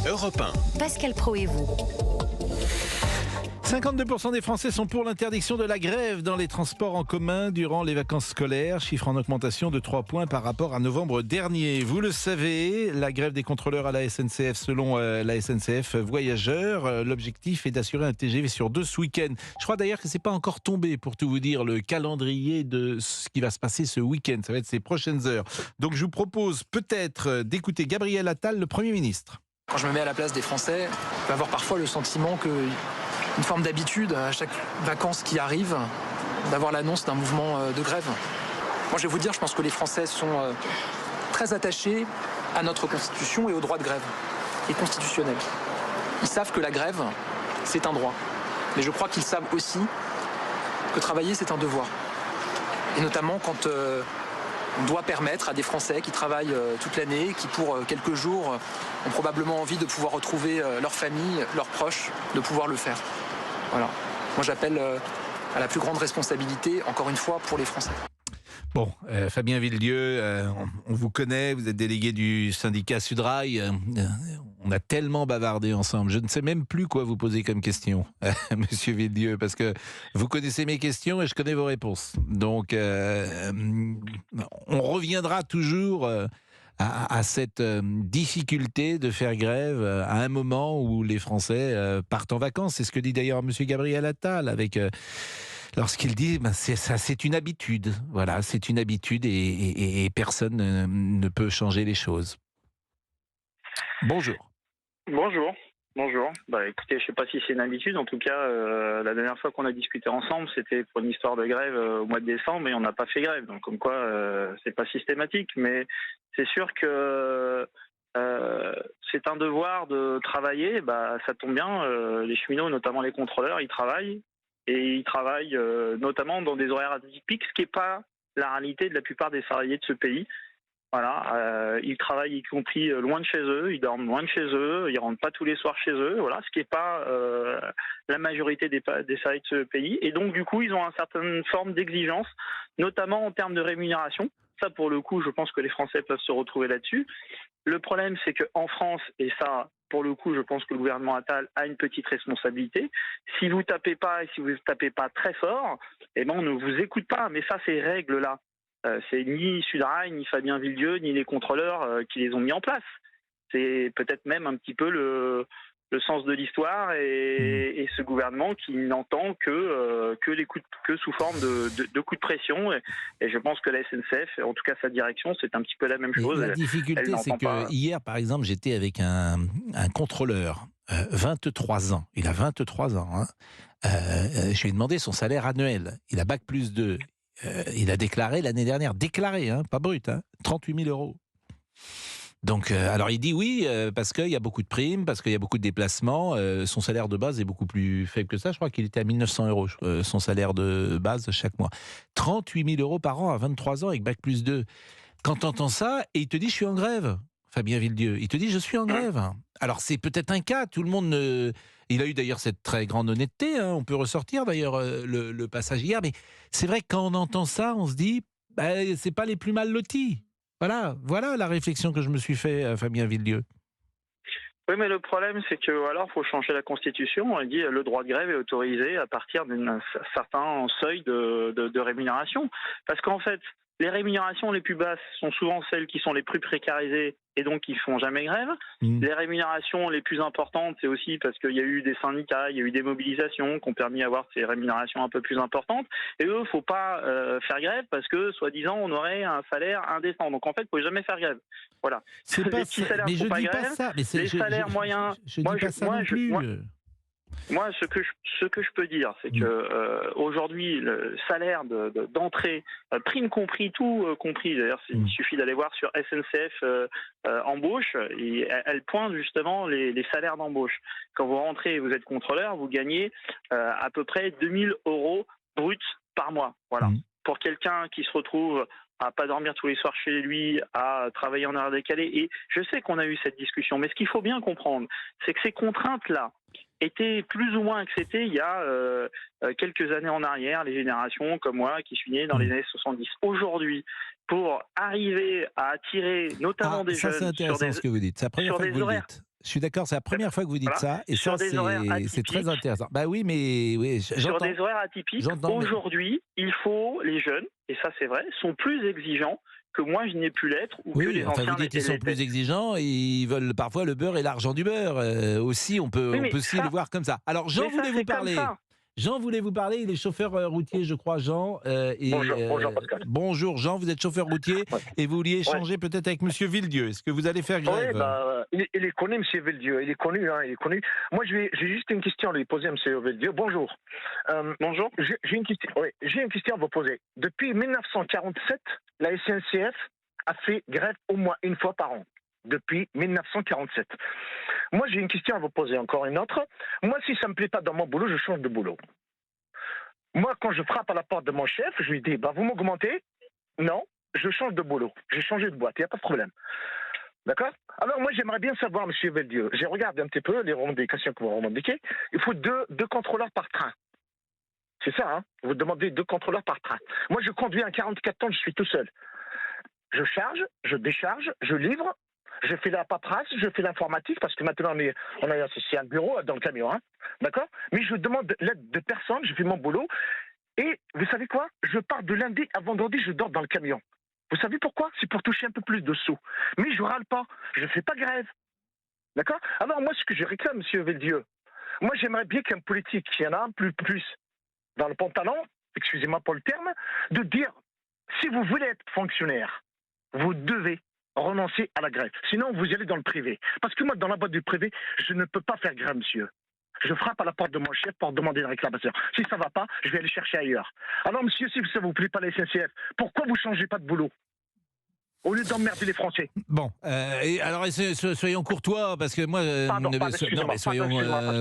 Europe 1. Pascal Praud et vous. 52% des Français sont pour l'interdiction de la grève dans les transports en commun durant les vacances scolaires, chiffre en augmentation de 3 points par rapport à novembre dernier. Vous le savez, la grève des contrôleurs à la SNCF, selon la SNCF Voyageurs, l'objectif est d'assurer un TGV sur 2 ce week-end. Je crois d'ailleurs que c'est pas encore tombé, pour tout vous dire, le calendrier de ce qui va se passer ce week-end. Ça va être ces prochaines heures. Donc je vous propose peut-être d'écouter Gabriel Attal, le Premier ministre. Quand je me mets à la place des Français, je peux avoir parfois le sentiment que une forme d'habitude à chaque vacances qui arrive, d'avoir l'annonce d'un mouvement de grève. Moi, je vais vous dire, je pense que les Français sont très attachés à notre Constitution et au droit de grève, et constitutionnel. Ils savent que la grève, c'est un droit. Mais je crois qu'ils savent aussi que travailler, c'est un devoir. Et notamment quand on doit permettre à des Français qui travaillent toute l'année, qui pour quelques jours ont probablement envie de pouvoir retrouver leur famille, leurs proches, de pouvoir le faire. Voilà. Moi, j'appelle à la plus grande responsabilité, encore une fois, pour les Français. Bon, Fabien Villedieu, on vous connaît, vous êtes délégué du syndicat Sudrail. On a tellement bavardé ensemble, je ne sais même plus quoi vous poser comme question, Monsieur Villedieu, parce que vous connaissez mes questions et je connais vos réponses. Donc, on reviendra toujours à cette difficulté de faire grève à un moment où les Français partent en vacances. C'est ce que dit d'ailleurs Monsieur Gabriel Attal avec... Lorsqu'il dit, c'est une habitude. Voilà, c'est une habitude et personne ne peut changer les choses. Bonjour. Bonjour. Écoutez, je ne sais pas si c'est une habitude. En tout cas, la dernière fois qu'on a discuté ensemble, c'était pour une histoire de grève au mois de décembre, et on n'a pas fait grève. Donc, comme quoi, c'est pas systématique. Mais c'est sûr que c'est un devoir de travailler. Ça tombe bien. Les cheminots, notamment les contrôleurs, ils travaillent. Et ils travaillent notamment dans des horaires atypiques, ce qui n'est pas la réalité de la plupart des salariés de ce pays. Voilà, ils travaillent y compris loin de chez eux, ils dorment loin de chez eux, ils rentrent pas tous les soirs chez eux. Voilà, ce qui n'est pas la majorité des salariés de ce pays. Et donc du coup, ils ont une certaine forme d'exigence, notamment en termes de rémunération. Ça, pour le coup, je pense que les Français peuvent se retrouver là-dessus. Le problème, c'est qu'en France, et ça, pour le coup, je pense que le gouvernement Attal a une petite responsabilité. Si vous tapez pas et si vous tapez pas très fort, on ne vous écoute pas. Mais ça, ces règles-là, c'est ni Sudrail, ni Fabien Villedieu, ni les contrôleurs qui les ont mis en place. C'est peut-être même un petit peu le sens de l'histoire et ce gouvernement qui n'entend que sous forme de coups de pression. Et je pense que la SNCF, en tout cas sa direction, c'est un petit peu la même chose. La difficulté, c'est que hier, par exemple, j'étais avec un contrôleur, 23 ans. Il a 23 ans. Je lui ai demandé son salaire annuel. Il a Bac+2. Il a déclaré l'année dernière, pas brut, 38 000 euros. Donc, alors il dit oui, parce qu'il y a beaucoup de primes, parce qu'il y a beaucoup de déplacements. Son salaire de base est beaucoup plus faible que ça. Je crois qu'il était à 1 900 euros, son salaire de base chaque mois. 38 000 euros par an à 23 ans avec Bac+2. Quand tu entends ça, et il te dit je suis en grève, Fabien Villedieu, il te dit je suis en grève. Alors c'est peut-être un cas, tout le monde... Il a eu d'ailleurs cette très grande honnêteté, on peut ressortir d'ailleurs le passage hier, mais c'est vrai que quand on entend ça, on se dit c'est pas les plus mal lotis. Voilà la réflexion que je me suis fait, Fabien Villedieu. Oui, mais le problème, c'est que alors faut changer la Constitution. On dit le droit de grève est autorisé à partir d'un certain seuil de rémunération. Parce qu'en fait, les rémunérations les plus basses sont souvent celles qui sont les plus précarisées et donc qui font jamais grève. Les rémunérations les plus importantes, c'est aussi parce qu'il y a eu des syndicats, il y a eu des mobilisations qui ont permis d'avoir ces rémunérations un peu plus importantes. Et eux, faut pas faire grève parce que, soi-disant, on aurait un salaire indécent. Donc en fait, il faut jamais faire grève. Voilà. C'est les pas petits ça, salaires, mais faut je pas dis grève. pas ça. Mais les salaires moyens. Je dis pas ça non plus. Moi, ce que je peux dire, c'est que aujourd'hui, le salaire d'entrée, prime compris, tout compris. D'ailleurs, il suffit d'aller voir sur SNCF embauche, et elle pointe justement les salaires d'embauche. Quand vous rentrez et vous êtes contrôleur, vous gagnez à peu près 2 000 euros bruts par mois. Voilà. Pour quelqu'un qui se retrouve à pas dormir tous les soirs chez lui, à travailler en heure décalée. Et je sais qu'on a eu cette discussion, mais ce qu'il faut bien comprendre, c'est que ces contraintes-là étaient plus ou moins acceptées il y a quelques années en arrière, les générations comme moi qui suis né dans les années 70. Aujourd'hui, pour arriver à attirer notamment des ça jeunes c'est intéressant ce que vous dites. C'est la première fois que vous le dites. Je suis d'accord, c'est la première fois que vous dites ça, et sur ça, des horaires c'est très atypiques. intéressant. Bah oui, mais oui, Sur j'entends. des horaires atypiques, J'entends, mais aujourd'hui, les jeunes, et ça c'est vrai, sont plus exigeants que moi je n'ai pu l'être ou que oui, les enfin vous anciens dites qu'ils sont l'étaient. plus exigeants, et ils veulent parfois le beurre et l'argent du beurre. Aussi, Oui, on mais peut aussi le ça, voir comme ça. Alors, Jean mais ça voulait vous c'est comme parler. ça. Jean voulait vous parler, il est chauffeur routier, je crois, Jean. Bonjour Pascal. Bonjour Jean, vous êtes chauffeur routier Ouais. et vous vouliez Ouais. échanger peut-être avec Monsieur Villedieu. Est-ce que vous allez faire Oui, grève? il est connu, M. Veldieu. Il est connu, hein, il est connu. Moi, j'ai juste une question à lui poser, M. Veldieu. Bonjour. Bonjour. J'ai une question. Oui, j'ai une question à vous poser. Depuis 1947, la SNCF a fait grève au moins une fois par an. Depuis 1947. Moi, j'ai une question à vous poser, encore une autre. Moi, si ça me plaît pas dans mon boulot, je change de boulot. Moi, quand je frappe à la porte de mon chef, je lui dis, vous m'augmentez? Non, je change de boulot. J'ai changé de boîte, il n'y a pas de problème. D'accord? Alors, moi, j'aimerais bien savoir, M. Veldieu, j'ai regardé un petit peu les revendications que vous revendiquez. Il faut deux contrôleurs par train. C'est ça, hein? Vous demandez 2 contrôleurs par train. Moi, je conduis un 44 ans, je suis tout seul. Je charge, je décharge, je livre, je fais la paperasse, je fais l'informatique, parce que maintenant, c'est un bureau dans le camion, hein? D'accord? Mais je demande l'aide de personne, je fais mon boulot. Et vous savez quoi? Je pars de lundi à vendredi, je dors dans le camion. Vous savez pourquoi? C'est pour toucher un peu plus de sous. Mais je râle pas, je fais pas grève. D'accord? Alors moi, ce que je réclame, M. Veldieu, moi j'aimerais bien qu'un politique, s'il y en a un plus dans le pantalon, excusez-moi pour le terme, de dire, si vous voulez être fonctionnaire, vous devez renoncer à la grève. Sinon, vous allez dans le privé. Parce que moi, dans la boîte du privé, je ne peux pas faire grève, monsieur. Je frappe à la porte de mon chef pour demander une réclamation. Si ça ne va pas, je vais aller chercher ailleurs. Alors, monsieur, si ça ne vous plaît pas la SNCF, pourquoi vous ne changez pas de boulot au lieu d'emmerder les Français? Bon, et alors soyons courtois, parce que moi, Pardon, non, mais soyons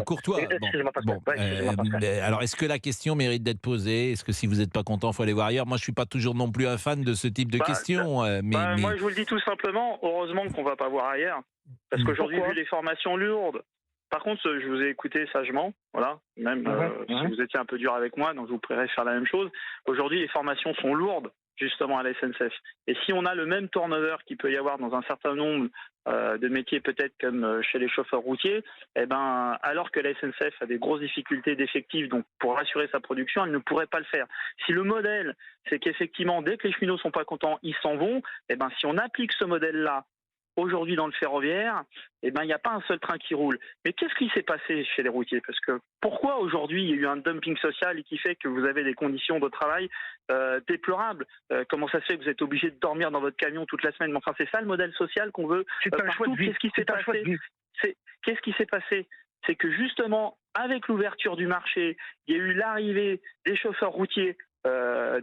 courtois. Excusez-moi, Pascal. Bon, Excusez-moi, Pascal. alors est-ce que la question mérite d'être posée? Est-ce que si vous n'êtes pas content, faut aller voir ailleurs? Moi, je suis pas toujours non plus un fan de ce type de questions, mais Moi, je vous le dis tout simplement, heureusement qu'on va pas voir ailleurs. Parce qu'aujourd'hui, vu les formations lourdes, par contre, je vous ai écouté sagement, voilà, même si vous étiez un peu dur avec moi, donc je vous prierai de faire la même chose. Aujourd'hui, les formations sont lourdes, justement, à la SNCF. Et si on a le même turnover qu'il peut y avoir dans un certain nombre de métiers, peut-être comme chez les chauffeurs routiers, eh ben, alors que la SNCF a des grosses difficultés d'effectifs, donc pour assurer sa production, elle ne pourrait pas le faire. Si le modèle, c'est qu'effectivement, dès que les cheminots sont pas contents, ils s'en vont, eh ben, si on applique ce modèle-là, aujourd'hui dans le ferroviaire, eh ben, il n'y a pas un seul train qui roule. Mais qu'est-ce qui s'est passé chez les routiers? Parce que pourquoi aujourd'hui il y a eu un dumping social qui fait que vous avez des conditions de travail déplorables? Comment ça se fait que vous êtes obligé de dormir dans votre camion toute la semaine? Mais enfin, c'est ça le modèle social qu'on veut partout. Qu'est-ce qui s'est passé? Qu'est-ce qui s'est passé? C'est que justement, avec l'ouverture du marché, il y a eu l'arrivée des chauffeurs routiers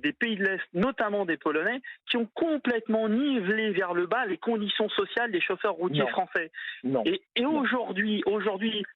des pays de l'Est, notamment des Polonais, qui ont complètement nivelé vers le bas les conditions sociales des chauffeurs routiers français. Non. Et aujourd'hui,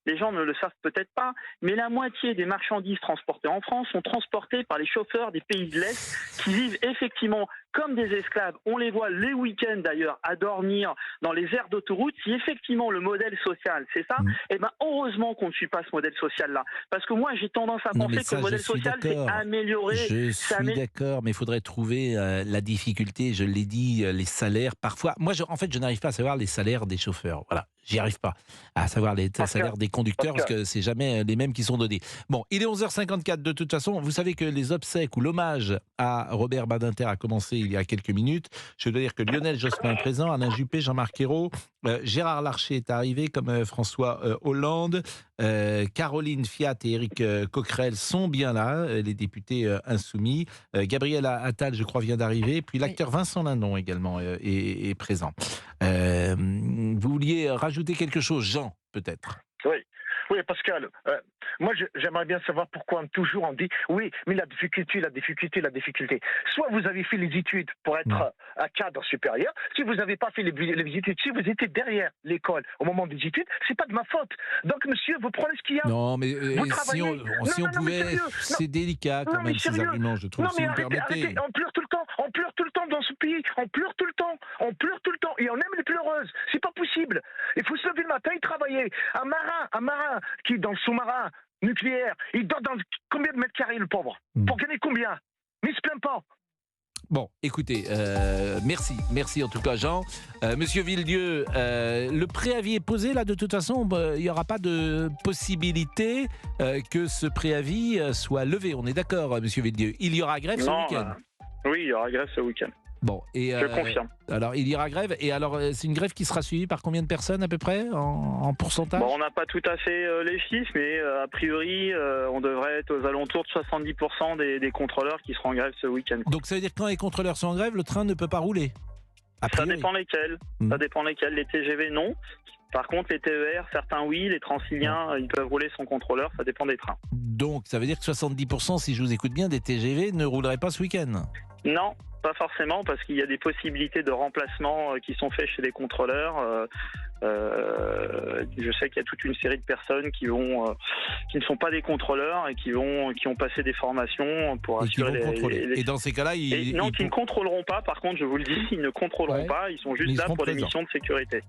les gens ne le savent peut-être pas, mais la moitié des marchandises transportées en France sont transportées par les chauffeurs des pays de l'Est qui vivent effectivement comme des esclaves. On les voit les week-ends d'ailleurs à dormir dans les aires d'autoroute. Si effectivement le modèle social, c'est ça, eh ben heureusement qu'on ne suit pas ce modèle social-là. Parce que moi, j'ai tendance à penser que le modèle social s'est amélioré. Je suis d'accord, mais il faudrait trouver la difficulté. Je l'ai dit, les salaires. Parfois, moi, en fait, je n'arrive pas à savoir les salaires des chauffeurs. Voilà. J'y arrive pas à savoir les salaires des conducteurs parce que c'est jamais les mêmes qui sont donnés. Bon, il est 11h54 de toute façon. Vous savez que les obsèques ou l'hommage à Robert Badinter a commencé il y a quelques minutes. Je dois dire que Lionel Jospin est présent, Alain Juppé, Jean-Marc Ayrault, Gérard Larcher est arrivé comme François Hollande, Caroline Fiat et Éric Coquerel sont bien là, les députés insoumis. Gabriel Attal, je crois, vient d'arriver. Puis l'acteur Vincent Lindon également est présent. Vous vouliez rajouter quelque chose, Jean, peut-être? Oui, Pascal, moi j'aimerais bien savoir pourquoi toujours on dit oui, mais la difficulté. Soit vous avez fait les études pour être un cadre supérieur, si vous n'avez pas fait les études, si vous étiez derrière l'école au moment des études, c'est pas de ma faute. Donc monsieur, vous prenez ce qu'il y a. Non, mais si on pouvait, c'est délicat quand même ces arguments, je trouve, non, si mais vous permettez. Arrêtez, on pleure tout le temps dans ce pays, on pleure tout le temps, et on aime les pleureuses, c'est pas possible. Il faut se lever le matin et travailler. Un marin qui est dans le sous-marin nucléaire, il dort dans combien de mètres carrés, le pauvre? Pour gagner combien? Mais il se plaint pas. Bon, écoutez, merci en tout cas Jean. Monsieur Villedieu, le préavis est posé là de toute façon, il n'y aura pas de possibilité que ce préavis soit levé, on est d'accord Monsieur Villedieu. Il y aura grève ce week-end. Oui, il y aura grève ce week-end. Bon, et je confirme. Alors, il y aura grève. Et alors, c'est une grève qui sera suivie par combien de personnes à peu près en pourcentage? On n'a pas tout à fait les chiffres, mais a priori, on devrait être aux alentours de 70% des contrôleurs qui seront en grève ce week-end. Donc, ça veut dire que quand les contrôleurs sont en grève, le train ne peut pas rouler? Ça dépend lesquels. Ça dépend lesquels. Les TGV, non. Par contre, les TER, certains oui, les Transiliens, ils peuvent rouler sans contrôleur, ça dépend des trains. Donc, ça veut dire que 70%, si je vous écoute bien, des TGV ne rouleraient pas ce week-end? Non, pas forcément, parce qu'il y a des possibilités de remplacement qui sont faites chez les contrôleurs. Je sais qu'il y a toute une série de personnes qui ne sont pas des contrôleurs et qui ont passé des formations pour assurer les... Et dans ces cas-là, qui ne contrôleront pas. Par contre, je vous le dis, ils ne contrôleront pas. Ils sont juste là pour des missions de sécurité.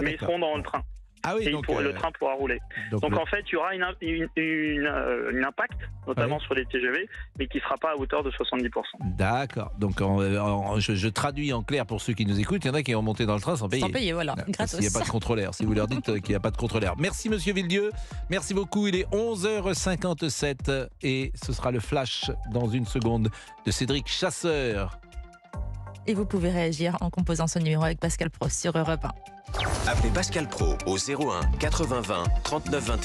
Mais ils seront dans le train. Ah oui, et donc, le train pourra rouler. Donc en fait, il y aura un impact, notamment sur les TGV, mais qui ne sera pas à hauteur de 70%. D'accord. Donc je traduis en clair pour ceux qui nous écoutent, il y en a qui vont monter dans le train sans payer. Sans payer, voilà. Gratos. Il n'y a pas de contrôleur, si vous leur dites qu'il n'y a pas de contrôleur. Merci Monsieur Villedieu, merci beaucoup. Il est 11h57 et ce sera le flash dans une seconde de Cédric Chasseur. Et vous pouvez réagir en composant ce numéro avec Pascal Pro sur Europe 1. Appelez Pascal Pro au 01 80 20 39 21.